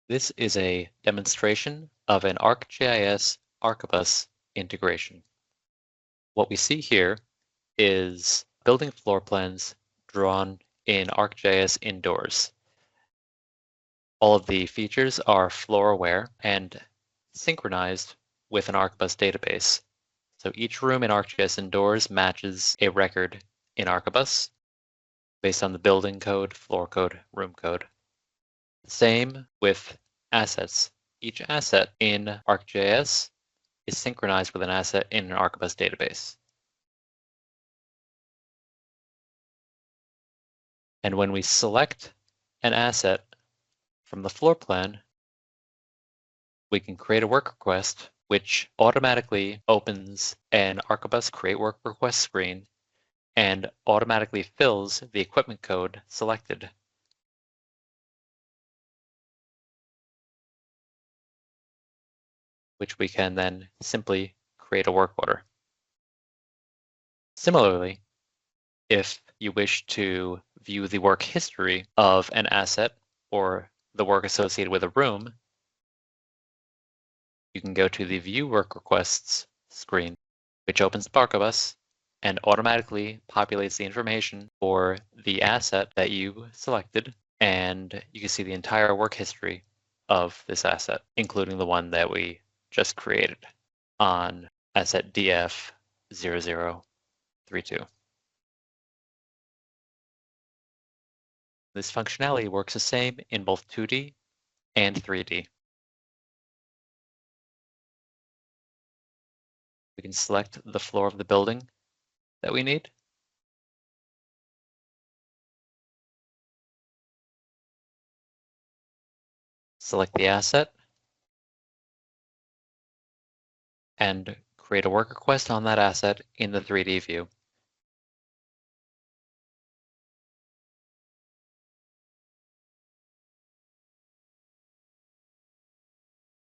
This is a demonstration of an ArcGIS Archibus integration. What we see here is building floor plans drawn in ArcGIS indoors. All of the features are floor aware and synchronized with an Archibus database. So each room in ArcGIS indoors matches a record in Archibus based on the building code, floor code, room code. Same with assets. Each asset in ArcGIS is synchronized with an asset in an Archibus database. And when we select an asset from the floor plan, we can create a work request which automatically opens an Archibus Create Work Request screen and automatically fills the equipment code selected. Which we can then simply create a work order. Similarly, if you wish to view the work history of an asset or the work associated with a room, you can go to the View Work Requests screen, which opens the Archibus and automatically populates the information for the asset that you selected, and you can see the entire work history of this asset, including the one that we just created on asset DF0032. This functionality works the same in both 2D and 3D. We can select the floor of the building that we need. Select the asset and create a work request on that asset in the 3D view.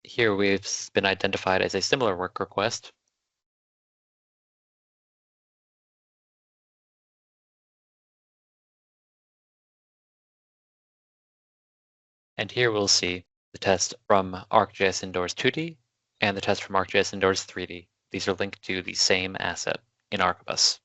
Here we've been identified as a similar work request. And here we'll see the test from ArcGIS Indoors 2D and the test from ArcGIS Indoors 3D. These are linked to the same asset in Archibus.